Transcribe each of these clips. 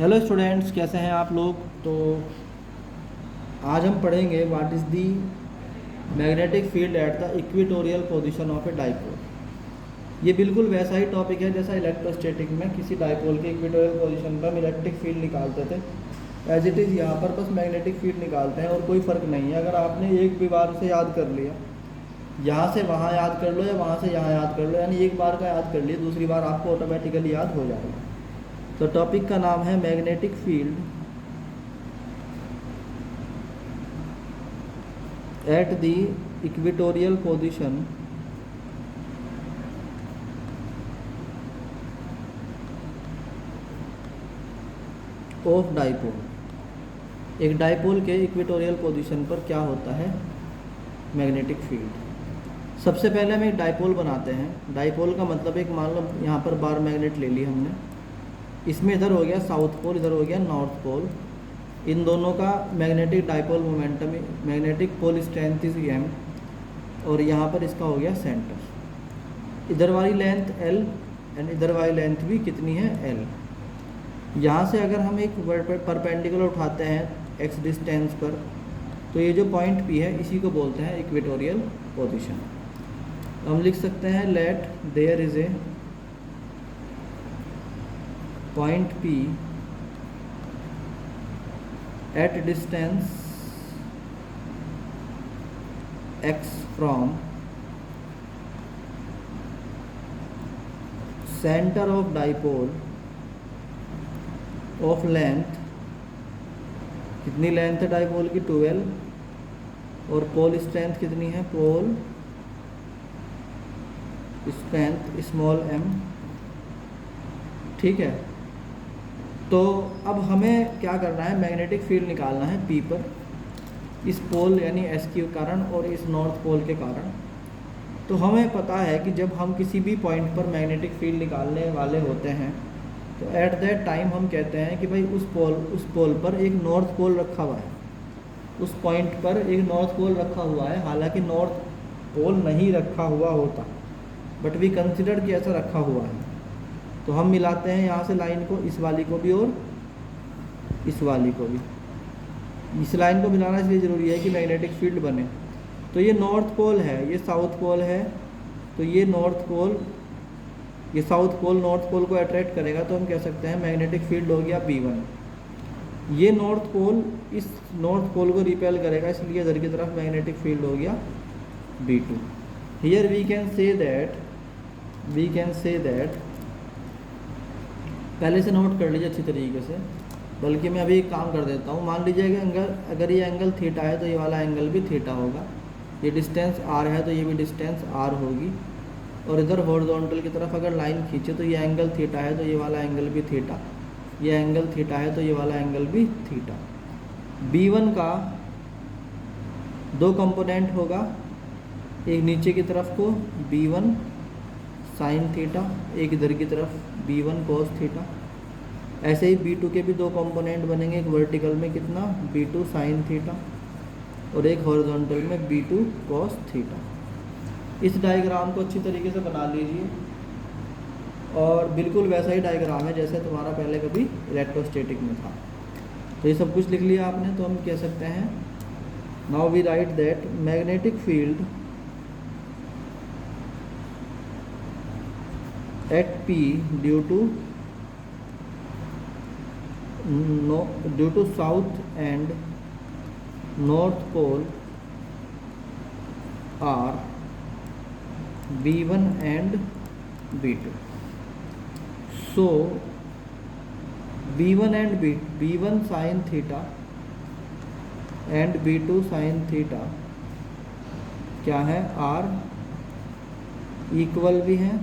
Hello students, कैसे हैं आप लोग। तो आज हम पढ़ेंगे what is the magnetic field at the equatorial position of a dipole. ये बिल्कुल वैसा ही टॉपिक है जैसा इलेक्ट्रोस्टैटिक में किसी डाइपोल के इक्वेटोरियल पोजीशन पर हम इलेक्ट्रिक फील्ड निकालते थे। एज इट इज़ यहाँ पर बस मैग्नेटिक फील्ड निकालते हैं और कोई फ़र्क नहीं है। अगर आपने एक भी बार से याद कर लिया, यहाँ से वहाँ याद कर लो या वहाँ से यहाँ याद कर लो, यानी एक बार का याद कर लिया, दूसरी बार आपको ऑटोमेटिकली याद हो जाएगा। तो टॉपिक का नाम है magnetic field at the equatorial position of dipole. एक डाइपोल के इक्वेटोरियल पोजीशन पर क्या होता है मैग्नेटिक फील्ड। सबसे पहले हम एक डाइपोल बनाते हैं। डाइपोल का मतलब एक, मान लो यहाँ पर बार मैग्नेट ले ली हमने, इसमें इधर हो गया साउथ पोल, इधर हो गया नॉर्थ पोल। इन दोनों का magnetic dipole momentum, magnetic pole strength is m, और यहाँ पर इसका हो गया सेंटर। इधर वाली लेंथ l एंड इधर वाली लेंथ भी कितनी है l। यहाँ से अगर हम एक परपेंडिकुलर उठाते हैं x डिस्टेंस पर, तो ये जो पॉइंट P है इसी को बोलते हैं इक्वेटोरियल पोजीशन। हम लिख सकते हैं let there is a point P at distance x from center of dipole of length, कितनी लेंथ है डाइपोल की 12, और पोल स्ट्रेंथ कितनी है, पोल स्ट्रेंथ स्मॉल m। ठीक है, तो अब हमें क्या करना है, मैग्नेटिक फील्ड निकालना है P पर, इस पोल यानी S के कारण और इस नॉर्थ पोल के कारण। तो हमें पता है कि जब हम किसी भी पॉइंट पर मैग्नेटिक फील्ड निकालने वाले होते हैं तो एट दैट टाइम हम कहते हैं कि भाई उस पोल पर एक नॉर्थ पोल रखा हुआ है, उस पॉइंट पर एक नॉर्थ पोल रखा हुआ है। हालांकि नॉर्थ पोल नहीं रखा हुआ होता, बट वी कंसिडर कि ऐसा रखा हुआ है। तो हम मिलाते हैं यहाँ से लाइन को, इस वाली को भी और इस वाली को भी। इस लाइन को मिलाना इसलिए ज़रूरी है कि मैग्नेटिक फील्ड बने। तो ये नॉर्थ पोल है, ये साउथ पोल है, तो ये नॉर्थ पोल, ये साउथ पोल नॉर्थ पोल को अट्रैक्ट करेगा, तो हम कह सकते हैं मैग्नेटिक फील्ड हो गया B1। ये नॉर्थ पोल इस नॉर्थ पोल को रिपेल करेगा, इसलिए इधर की तरफ मैग्नेटिक फील्ड हो गया B2। Here we can say that पहले से नोट कर लीजिए अच्छी तरीके से, बल्कि मैं अभी एक काम कर देता हूँ। मान लीजिए कि अगर ये एंगल थीटा है तो ये वाला एंगल भी थीटा होगा, ये डिस्टेंस r है तो ये भी डिस्टेंस r होगी, और इधर हॉरिजॉन्टल की तरफ अगर लाइन खींचे तो ये एंगल थीटा है तो ये वाला एंगल भी थीटा, ये एंगल थीटा है तो ये वाला एंगल भी थीटा। B1 का दो कंपोनेंट होगा, एक नीचे की तरफ को B1 साइन थीटा, एक इधर की तरफ B1 कोस थीटा। ऐसे ही B2 के भी दो कंपोनेंट बनेंगे, एक वर्टिकल में कितना B2 साइन थीटा और एक हॉरिजॉन्टल में B2 कोस थीटा। इस डायग्राम को अच्छी तरीके से बना लीजिए, और बिल्कुल वैसा ही डायग्राम है जैसे तुम्हारा पहले कभी इलेक्ट्रोस्टैटिक में था। तो ये सब कुछ लिख लिया आपने, तो हम कह सकते हैं now we write that magnetic field at P due to south and north pole are B1 and B2. So B1 and B1 sin theta and B2 sin theta क्या है, R इक्वल भी हैं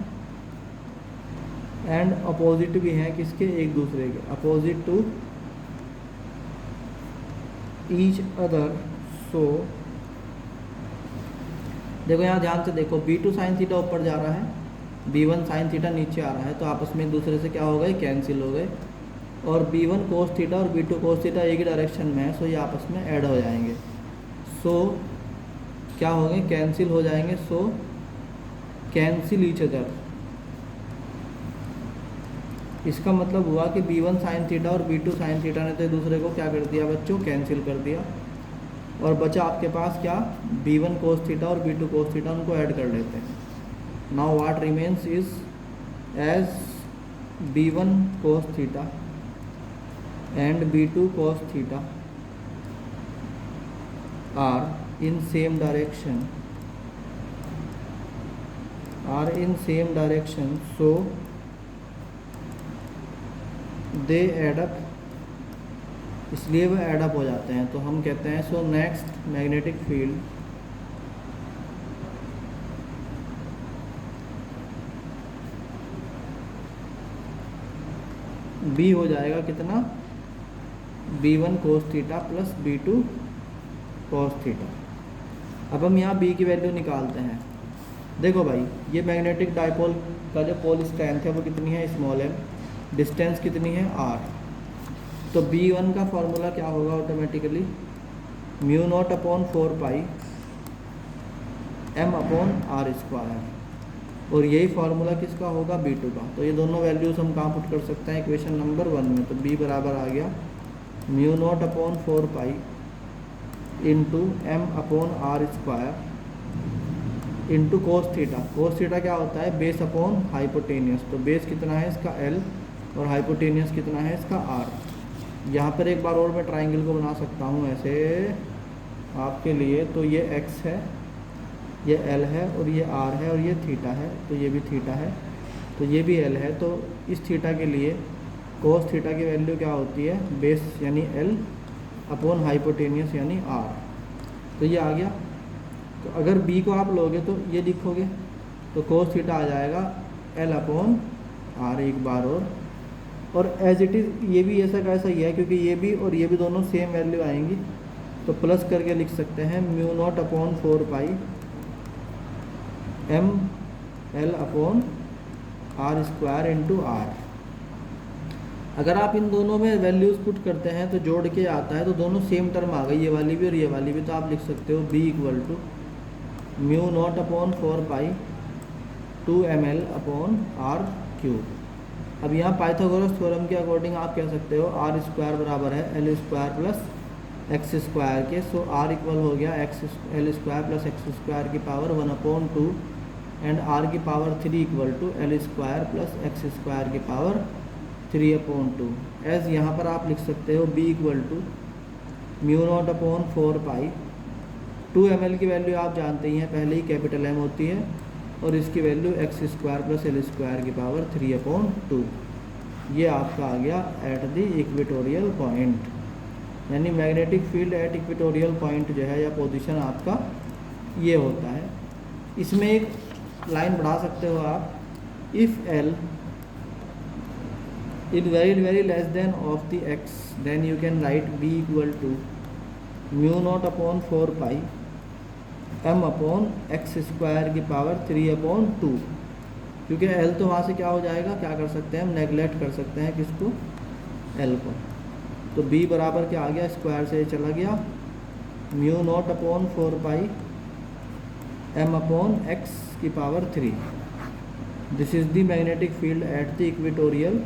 एंड अपोजिट भी हैं, किसके, एक दूसरे के, अपोजिट टू ईच अदर। सो देखो यहाँ ध्यान से देखो, B2 साइन थीटा ऊपर जा रहा है, B1 साइन थीटा नीचे आ रहा है, तो आपस में एक दूसरे से क्या हो गए, कैंसिल हो गए। और B1 कोस थीटा और B2 कोस थीटा एक ही डायरेक्शन में है, सो ये आपस में ऐड हो जाएंगे। सो क्या होंगे, कैंसिल हो जाएंगे। सो कैंसिल ईच अदर, इसका मतलब हुआ कि B1 साइन थीटा और B2 साइन थीटा ने तो एक दूसरे को क्या कर दिया बच्चों, कैंसिल कर दिया, और बचा आपके पास क्या, B1 कोस थीटा और B2 कोस थीटा, उनको ऐड कर लेते हैं। Now what remains is as B1 cos theta and B2 cos theta are in same direction, so they add up, इसलिए वो एड अप हो जाते हैं। तो हम कहते हैं so next magnetic field B हो जाएगा कितना, B1 cos theta plus B2 cos theta. अब हम यहाँ B की वैल्यू निकालते हैं। देखो भाई, ये मैग्नेटिक डाइपोल का जो पोल स्ट्रेंथ है वो कितनी है, स्मॉल m, डिस्टेंस कितनी है r। तो B1 का फॉर्मूला क्या होगा automatically, mu not upon 4 pi m upon r square, और यही फार्मूला किसका होगा, B2 का। तो ये दोनों वैल्यूज़ हम कहाँ पुट कर सकते हैं, इक्वेशन नंबर 1 में। तो B बराबर आ गया mu not upon 4 pi into m upon r square into cos theta. Cos theta क्या होता है, बेस अपॉन हाइपोटेनियस। तो बेस कितना है इसका L और हाइपोटेनियस कितना है इसका R। यहाँ पर एक बार और मैं ट्राइंगल को बना सकता हूँ ऐसे आपके लिए। तो ये x है, ये L है, और ये R है, और ये थीटा है, तो ये भी थीटा है, तो ये भी L है। तो इस थीटा के लिए कोस थीटा की वैल्यू क्या होती है, बेस यानी L अपॉन हाइपोटेनियस यानी R। तो ये आ गया। तो अगर B को आप लोगे तो ये लिखोगे, तो कोस थीटा आ जाएगा L अपॉन R एक बार और एज इट इज़ ये भी ऐसा का ऐसा ही है, क्योंकि ये भी और ये भी दोनों सेम वैल्यू आएंगी। तो प्लस करके लिख सकते हैं mu not upon 4 pi m L upon R square into R। अगर आप इन दोनों में वैल्यूज़ पुट करते हैं तो जोड़ के आता है, तो दोनों सेम टर्म आ गई, ये वाली भी और ये वाली भी। तो आप लिख सकते हो B equal to mu not upon 4 pi 2ml upon R cube. अब यहाँ पाइथागोरस थ्योरम के अकॉर्डिंग आप कह सकते हो R स्क्वायर बराबर है L square plus X square के। सो R इक्वल हो गया L square plus X square की पावर 1/2 एंड R की power 3 equal to L square plus X square की पावर 3/2। एज यहाँ पर आप लिख सकते हो B equal to mu not upon 4 pi 2ml की वैल्यू आप जानते ही हैं, पहले ही कैपिटल M होती है, और इसकी value x square plus L square की पावर 3/2। ये आपका आ गया एट द इक्वेटोरियल पॉइंट, यानी magnetic field at equatorial point जो है या पोजीशन आपका ये होता है। इसमें एक लाइन बढ़ा सकते हो आप, if L is very less than of the x then you can write B equal to mu not upon 4 pi m upon X square की पावर 3/2। क्योंकि L तो वहाँ से क्या हो जाएगा, क्या कर सकते हैं हम, नेगलेक्ट कर सकते हैं किसको, L को। तो B बराबर क्या आ गया, स्क्वायर से चला गया mu not upon 4 pi m upon x की power 3। This is the magnetic field at the equatorial